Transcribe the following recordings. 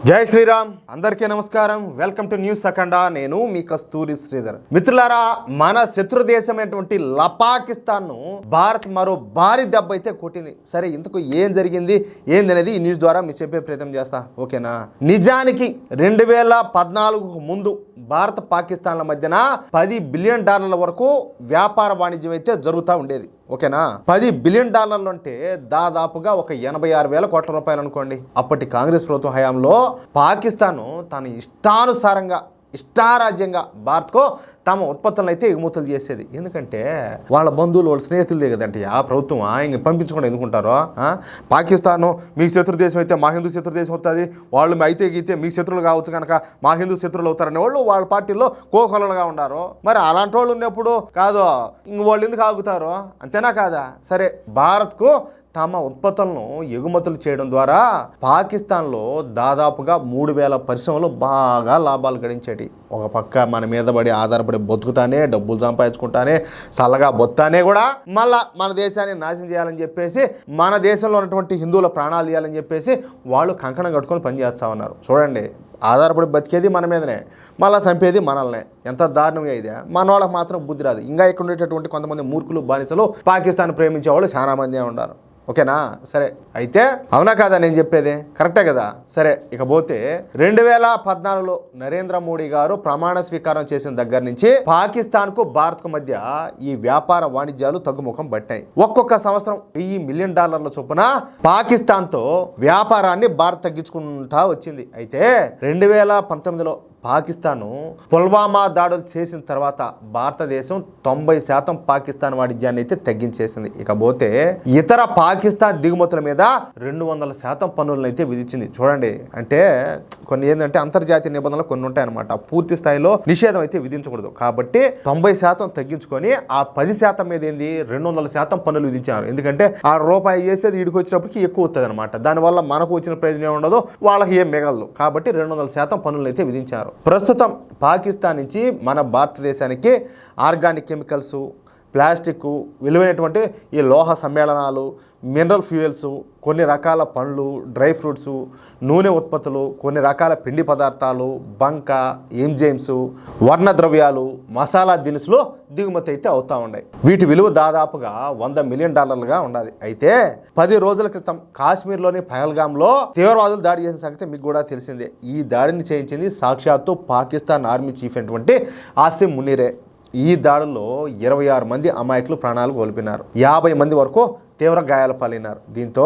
జై శ్రీరామ్ అందరికీ నమస్కారం. వెల్కమ్ టు న్యూస్ అఖండ. నేను మీ కస్తూరి శ్రీధర్. మిత్రులారా, మన శత్రు దేశమైనటువంటి పాకిస్తాన్ను భారత్ మరో భారీ దెబ్బ అయితే కొట్టింది. సరే, ఇంతకు ఏం జరిగింది ఏందనేది ఈ న్యూస్ ద్వారా మీ చెప్పే ప్రయత్నం చేస్తా, ఓకేనా? నిజానికి 2014 ముందు భారత్ పాకిస్తాన్ల మధ్యన $10 బిలియన్ వరకు వ్యాపార వాణిజ్యం అయితే జరుగుతూ ఉండేది, ఓకేనా? $10 బిలియన్ అంటే దాదాపుగా ఒక 86,000 కోట్ల రూపాయలు అనుకోండి. అప్పటి కాంగ్రెస్ ప్రభుత్వం హయాంలో పాకిస్తాన్ తన ఇష్టానుసారంగా ఇష్టారాజ్యంగా భారత్కు తమ ఉత్పత్తులను అయితే ఎగుమతులు చేసేది. ఎందుకంటే వాళ్ళ బంధువులు వాళ్ళ స్నేహితులదే కదంటే ఆ ప్రభుత్వం ఇంక పంపించకుండా ఎందుకుంటారో. పాకిస్తాను మీకు శత్రు దేశం అయితే మా హిందూ శత్రు దేశం అవుతుంది, వాళ్ళు అయితే గీతే మీకు శత్రువులు కావచ్చు కనుక మా హిందూ శత్రువులు అవుతారనే వాళ్ళు వాళ్ళ పార్టీలో కోకొలలుగా ఉన్నారు. మరి అలాంటి వాళ్ళు ఉన్నప్పుడు కాదు ఇంక వాళ్ళు ఎందుకు ఆగుతారు? అంతేనా కాదా? సరే, భారత్కు తమ ఉత్పత్తులను ఎగుమతులు చేయడం ద్వారా పాకిస్తాన్లో దాదాపుగా 3,000 పరిశ్రమలు బాగా లాభాలు గడించేటి. ఒక పక్క మన మీద పడి ఆధారపడి బతుకుతానే, డబ్బులు సంపాదించుకుంటానే, చల్లగా బొత్తానే కూడా మళ్ళా మన దేశాన్ని నాశనం చేయాలని చెప్పేసి, మన దేశంలో ఉన్నటువంటి హిందువుల ప్రాణాలు తీయాలని చెప్పేసి వాళ్ళు కంకణం కట్టుకొని పనిచేస్తూ ఉన్నారు. చూడండి, ఆధారపడి బతికేది మన మీదనే, మళ్ళీ చంపేది మనల్నే. ఎంత దారుణంగా ఇదే. మన వాళ్ళకి మాత్రం బుద్ధి రాదు. ఇంకా ఇక్కడ ఉండేటటువంటి కొంతమంది మూర్ఖులు బానిసలు పాకిస్తాన్ ప్రేమించే వాళ్ళు చాలా మంది ఉన్నారు, ఓకేనా? సరే, అయితే అవునా కాదా నేను చెప్పేది? కరెక్టే కదా? సరే, ఇకపోతే 2014లో నరేంద్ర మోడీ గారు ప్రమాణ స్వీకారం చేసిన దగ్గర నుంచి పాకిస్తాన్కు భారత్కు మధ్య ఈ వ్యాపార వాణిజ్యాలు తగ్గుముఖం పట్టాయి. ఒక్కొక్క సంవత్సరం $1,000 మిలియన్ చొప్పున పాకిస్తాన్తో వ్యాపారాన్ని భారత్ తగ్గించుకుంటా వచ్చింది. అయితే 2019లో పాకిస్తాను పుల్వామా దాడులు చేసిన తర్వాత భారతదేశం 90% పాకిస్తాన్ వాణిజ్యాన్ని అయితే తగ్గించేసింది. ఇకపోతే ఇతర పాకిస్తాన్ దిగుమతుల మీద 200% పన్నులను అయితే విధించింది. చూడండి, అంటే కొన్ని ఏంటంటే అంతర్జాతీయ నిబంధనలు కొన్ని ఉంటాయన్నమాట. పూర్తి స్థాయిలో నిషేధం అయితే విధించకూడదు. కాబట్టి 90% తగ్గించుకొని ఆ 10% మీద ఏంది 200% పన్నులు విధించారు. ఎందుకంటే ఆ రూపాయి చేసేది వీడికి వచ్చినప్పటికీ ఎక్కువ అవుతుంది అనమాట. దానివల్ల మనకు వచ్చిన ప్రయోజనం ఉండదు, వాళ్ళకి ఏం మిగలదు. కాబట్టి 200% పన్నులు అయితే విధించారు. ప్రస్తుతం పాకిస్తాన్ నుంచి మన భారతదేశానికి ఆర్గానిక్ కెమికల్స్, ప్లాస్టిక్, విలువైనటువంటి ఈ లోహ సమ్మేళనాలు, మినరల్ ఫ్యూయల్స్, కొన్ని రకాల పండ్లు, డ్రై ఫ్రూట్స్, నూనె ఉత్పత్తులు, కొన్ని రకాల పిండి పదార్థాలు, బంక, ఎంజైమ్స్, వర్ణ ద్రవ్యాలు, మసాలా దినుసులు దిగుమతి అయితే అవుతూ ఉన్నాయి. వీటి విలువ దాదాపుగా $100 మిలియన్ ఉండాలి. అయితే 10 రోజుల క్రితం కాశ్మీర్లోని పహల్గామ్లో తీవ్రవాదులు దాడి చేసిన సంగతి మీకు కూడా తెలిసిందే. ఈ దాడిని చేయించింది సాక్షాత్తు పాకిస్తాన్ ఆర్మీ చీఫ్ అయినటువంటి ఆసిమ్ మునీరే. ఈ దాడుల్లో 26 మంది అమాయకులు ప్రాణాలు కోల్పోయినారు, 50 మంది వరకు తీవ్ర గాయాల పాలైనారు. దీంతో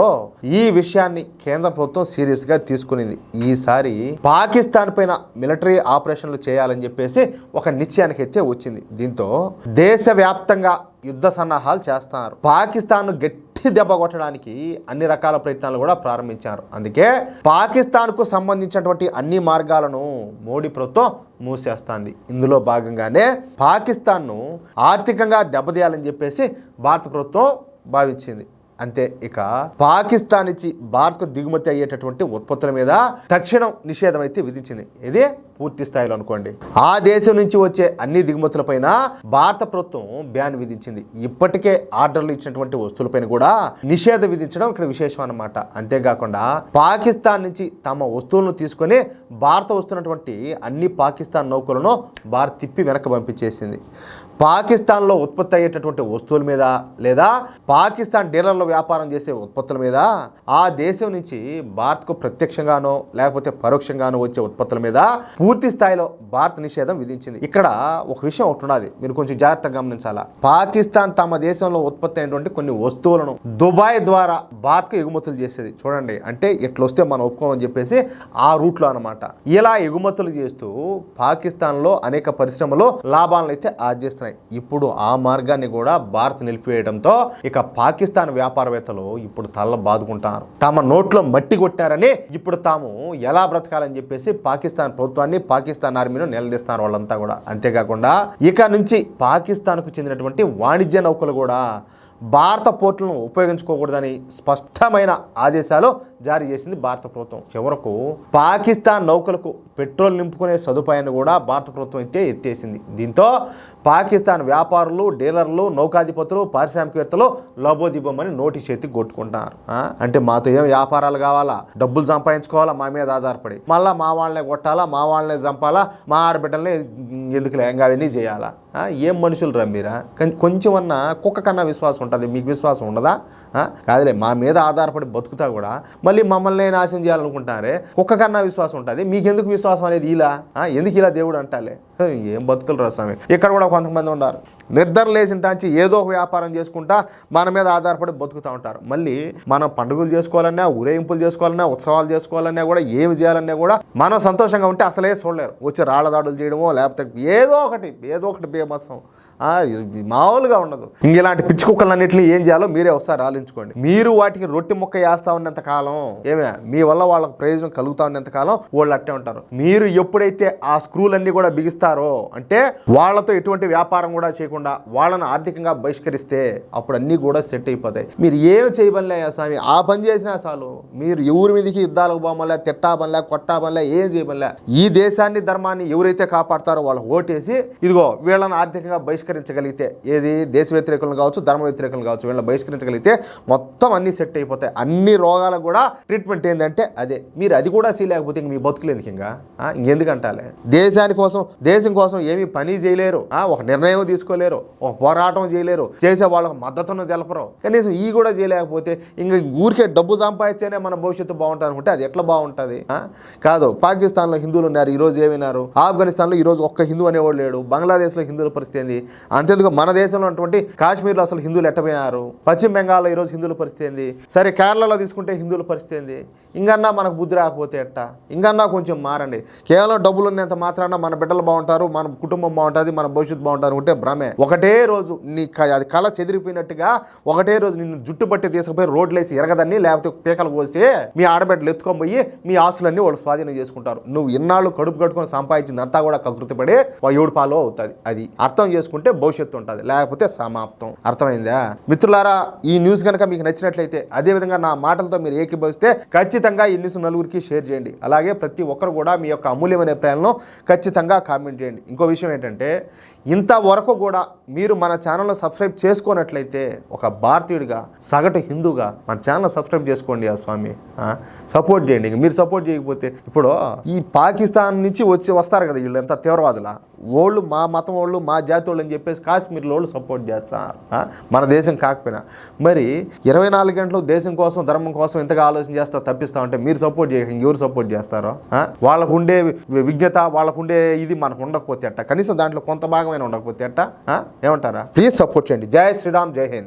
ఈ విషయాన్ని కేంద్ర ప్రభుత్వం సీరియస్గా తీసుకునింది. ఈసారి పాకిస్తాన్ పైన మిలిటరీ ఆపరేషన్లు చేయాలని చెప్పేసి ఒక నిశ్చయానికి అయితే వచ్చింది. దీంతో దేశవ్యాప్తంగా యుద్ధ సన్నాహాలు చేస్తున్నారు. పాకిస్తాన్ గట్టి దెబ్బ కొట్టడానికి అన్ని రకాల ప్రయత్నాలు కూడా ప్రారంభించారు. అందుకే పాకిస్తాన్కు సంబంధించినటువంటి అన్ని మార్గాలను మోడీ ప్రభుత్వం మూసేస్తుంది. ఇందులో భాగంగానే పాకిస్తాన్ను ఆర్థికంగా దెబ్బతీయాలని చెప్పేసి భారత ప్రభుత్వం భావించింది. అంతే, ఇక పాకిస్తాన్ నుంచి భారత్కు దిగుమతి అయ్యేటటువంటి ఉత్పత్తుల మీద తక్షణం నిషేధం అయితే విధించింది. ఇదే పూర్తి స్థాయిలో అనుకోండి. ఆ దేశం నుంచి వచ్చే అన్ని దిగుమతులపైన భారత ప్రభుత్వం బ్యాన్ విధించింది. ఇప్పటికే ఆర్డర్లు ఇచ్చినటువంటి వస్తువులపైన కూడా నిషేధం విధించడం ఇక్కడ విశేషం అన్నమాట. అంతేకాకుండా పాకిస్తాన్ నుంచి తమ వస్తువులను తీసుకొని భారత వస్తున్నటువంటి అన్ని పాకిస్తాన్ నౌకలను భారత్ తిప్పి వెనక్కి పంపించేసింది. పాకిస్తాన్లో ఉత్పత్తి అయ్యేటటువంటి వస్తువుల మీద లేదా పాకిస్తాన్ డీలర్ల వ్యాపారం చేసే ఉత్పత్తుల మీద ఆ దేశం నుంచి భారత్కు ప్రత్యక్షంగానో లేకపోతే పరోక్షంగానో వచ్చే ఉత్పత్తుల మీద పూర్తి స్థాయిలో భారత్ నిషేధం విధించింది. ఇక్కడ ఒక విషయం ఒకటి ఉన్నది, మీరు కొంచెం జాగ్రత్తగా గమనించాలా. పాకిస్తాన్ తమ దేశంలో ఉత్పత్తి అయినటువంటి కొన్ని వస్తువులను దుబాయ్ ద్వారా భారత్కు ఎగుమతులు చేసేది. చూడండి, అంటే ఇట్లా వస్తే మనం ఒప్పుకోమని చెప్పేసి ఆ రూట్లో అనమాట. ఇలా ఎగుమతులు చేస్తూ పాకిస్తాన్లో అనేక పరిశ్రమలు లాభాలను అయితే ఆర్జిస్తున్నాయి. ఇప్పుడు ఆ మార్గాన్ని కూడా భారత్ నిలిపివేయడంతో ఇక పాకిస్తాన్ వ్యాపారవేత్తలు ఇప్పుడు తల్ల బాదుకుంటున్నారు. తమ నోట్లో మట్టి కొట్టారని ఇప్పుడు తాము ఎలా బ్రతకాలని చెప్పేసి పాకిస్తాన్ ప్రభుత్వాన్ని, పాకిస్తాన్ ఆర్మీను నిలదీస్తున్నారు వాళ్ళంతా కూడా. అంతేకాకుండా ఇక నుంచి పాకిస్తాన్కు చెందినటువంటి వాణిజ్య నౌకలు కూడా భారత పోర్టులను ఉపయోగించుకోకూడదని స్పష్టమైన ఆదేశాలు జారీ చేసింది భారత ప్రభుత్వం. చివరకు పాకిస్తాన్ నౌకలకు పెట్రోల్ నింపుకునే సదుపాయాన్ని కూడా భారత ప్రభుత్వం అయితే ఎత్తేసింది. దీంతో పాకిస్తాన్ వ్యాపారులు, డీలర్లు, నౌకాధిపతులు, పారిశ్రామికవేత్తలు లబోదిబొమ్మని నోటీస్ ఎత్తి కొట్టుకుంటున్నారు. అంటే మాతో ఏం వ్యాపారాలు కావాలా, డబ్బులు సంపాదించుకోవాలా, మా మీద ఆధారపడి మళ్ళీ మా వాళ్ళనే కొట్టాలా, మా వాళ్ళనే చంపాలా, మా ఆడబిడ్డల్ని ఎందుకులే ఇంకా అవన్నీ చేయాలా? ఏం మనుషులు రా మీరా? కొంచెం అన్నా కుక్క కన్నా విశ్వాసం ఉంటుంది, మీకు విశ్వాసం ఉండదా? కాదులే, మా మీద ఆధారపడి బతుకుతా కూడా మళ్ళీ మమ్మల్ని నాశనం చేయాలనుకుంటారే, కుక్క కన్నా విశ్వాసం ఉంటుంది, మీకెందుకు విశ్వాసం అనేది ఇలా? ఎందుకు ఇలా దేవుడు అంటాలే? ఏం బతుకులు రా స్వామి. ఇక్కడ కూడా కొంతమంది ఉన్నారు, నిద్ర లేచిన టాంచి ఏదో ఒక వ్యాపారం చేసుకుంటా మన మీద ఆధారపడి బతుకుతూ ఉంటారు. మళ్ళీ మనం పండుగలు చేసుకోవాలన్నా, ఊరేగింపులు చేసుకోవాలన్నా, ఉత్సవాలు చేసుకోవాలన్నా కూడా, ఏమి చేయాలన్నా కూడా మనం సంతోషంగా ఉంటే అసలే చూడలేరు. వచ్చి రాళ్ళ దాడులు చేయడమో లేకపోతే ఏదో ఒకటి బేమత్సం మామూలుగా ఉండదు. ఇలాంటి పిచ్చి కుక్కలన్నింటినీ ఏం చేయాలో మీరే ఒకసారి ఆలోచించుకోండి. మీరు వాటికి రొట్టె ముక్క వేస్తా ఉన్నంత కాలం మీ వల్ల వాళ్ళకి ప్రయోజనం కలుగుతా ఉన్నంత కాలం వాళ్ళు అట్టే ఉంటారు. మీరు ఎప్పుడైతే ఆ స్క్రూలన్నీ కూడా బిగిస్తారో, అంటే వాళ్ళతో ఎటువంటి వ్యాపారం కూడా చేయకుండా వాళ్ళని ఆర్థికంగా బహిష్కరిస్తే అప్పుడు అన్నీ కూడా సెట్ అయిపోతాయి. మీరు ఏమి చేయబనిలే స్వామి, ఆ పని చేసినా చాలు. మీరు ఎవరి మీదకి యుద్ధాలకు పోమలే, తిట్టాబనిలే, కొట్టాబనిలే, ఏం చేయబనిలే. ఈ దేశాన్ని, ధర్మాన్ని ఎవరైతే కాపాడతారో వాళ్ళకి ఓటేసి ఇదిగో వీళ్ళని ఆర్థికంగా బహిష్కరించగలిగితే, ఏది దేశ వ్యతిరేకులను కావచ్చు, ధర్మ వ్యతిరేకులు కావచ్చు, వీళ్ళని బహిష్కరించగలిగితే మొత్తం అన్నీ సెట్ అయిపోతాయి. అన్ని రోగాలకు కూడా ట్రీట్మెంట్ ఏంటంటే అదే. మీరు అది కూడా లేకపోతే ఇంక మీ బతుకులు ఎందుకు? ఇంకెందుకంటాలే? దేశం కోసం ఏమీ పని చేయలేరు, ఒక నిర్ణయం తీసుకోలేరు, ఒక పోరాటం చేయలేరు, చేసే వాళ్ళకు మద్దతును తెలపరు, కనీసం ఈ కూడా చేయలేకపోతే ఇంక ఊరికే డబ్బు సంపాదిస్తేనే మన భవిష్యత్తు బాగుంటుంది అనుకుంటే అది ఎట్లా బాగుంటుంది? కాదు, పాకిస్తాన్లో హిందువులు ఉన్నారు, ఈరోజు ఏమైనారు? ఆఫ్ఘనిస్తాన్లో ఈరోజు ఒక్క హిందూ అనేవాడు లేడు. బంగ్లాదేశ్లో హిందువుల పరిస్థితి ఏంది? అంతేందుకు మన దేశంలో ఉన్నటువంటి కాశ్మీర్లో అసలు హిందువులు ఎట్టపోయినారు? పశ్చిమ బెంగాల్లో ఈరోజు హిందువుల పరిస్థితి ఏంది? సరే, కేరళలో తీసుకుంటే హిందువుల పరిస్థితి ఏంది? ఇంకన్నా మనకు బుద్ధి రాకపోతే ఎట్టా? ఇంకన్నా కొంచెం మారండి. కేవలం డబ్బులు ఉన్నంత మాత్రాన మన బిడ్డలు బాగుంటారు, మన కుటుంబం బాగుంటుంది, మన భవిష్యత్తు బాగుంటారు అంటే భ్రమే. ఒకటే రోజు అది కళ చెదిరిపోయినట్టుగా ఒకటే రోజు నిన్ను జుట్టు పట్టి తీసుకుపోయి రోడ్లేసి ఎరగదని, లేకపోతే పీకలు పోస్తే మీ ఆడబిడ్డలు ఎత్తుకొని పోయి మీ ఆస్తులన్నీ వాళ్ళు స్వాధీనం చేసుకుంటారు. నువ్వు ఇన్నాళ్ళు కడుపు కట్టుకొని సంపాదించింది అంతా కూడా కకృతిపడి ఏడు పాలు అవుతుంది. అది అర్థం చేసుకుంటే భవిష్యత్తు ఉంటుంది, లేకపోతే సమాప్తం. అర్థమైందా మిత్రులారా? ఈ న్యూస్ కనుక మీకు నచ్చినట్లయితే, అదేవిధంగా నా మాటలతో మీరు ఏకీభవిస్తే ఖచ్చితంగా ఈ న్యూస్ నలుగురికి షేర్ చేయండి. అలాగే ప్రతి ఒక్కరు కూడా మీ యొక్క అమూల్యమైన అభిప్రాయాలను ఖచ్చితంగా కామెంట్ చేయండి. ఇంకో విషయం ఏంటంటే, ఇంతవరకు కూడా మీరు మన ఛానల్ను సబ్స్క్రైబ్ చేసుకోనట్లయితే, ఒక భారతీయుడిగా, సగటు హిందూగా మన ఛానల్ సబ్స్క్రైబ్ చేసుకోండి. ఆ స్వామి సపోర్ట్ చేయండి. మీరు సపోర్ట్ చేయకపోతే, ఇప్పుడు ఈ పాకిస్తాన్ నుంచి వస్తారు కదా వీళ్ళు, ఎంత తీవ్రవాదులా వాళ్ళు, మా మతం వాళ్ళు, మా జాతి వాళ్ళు అని చెప్పేసి కాశ్మీర్లో వాళ్ళు సపోర్ట్ చేస్తారు. మన దేశం కాకపోయినా మరి 24 గంటలు దేశం కోసం, ధర్మం కోసం ఇంతగా ఆలోచన చేస్తా తప్పిస్తా ఉంటే మీరు సపోర్ట్ చేయక ఎవరు సపోర్ట్ చేస్తారో? వాళ్ళకుండే విజ్ఞత, వాళ్ళకుండే ఇది మనకు ఉండకపోతే అట్ట, కనీసం దాంట్లో కొంత భాగమైన ఉండకపోతే అట్ట ఏమంటారా? ప్లీజ్ సపోర్ట్ చేయండి. జై శ్రీరామ్, జై హింద్.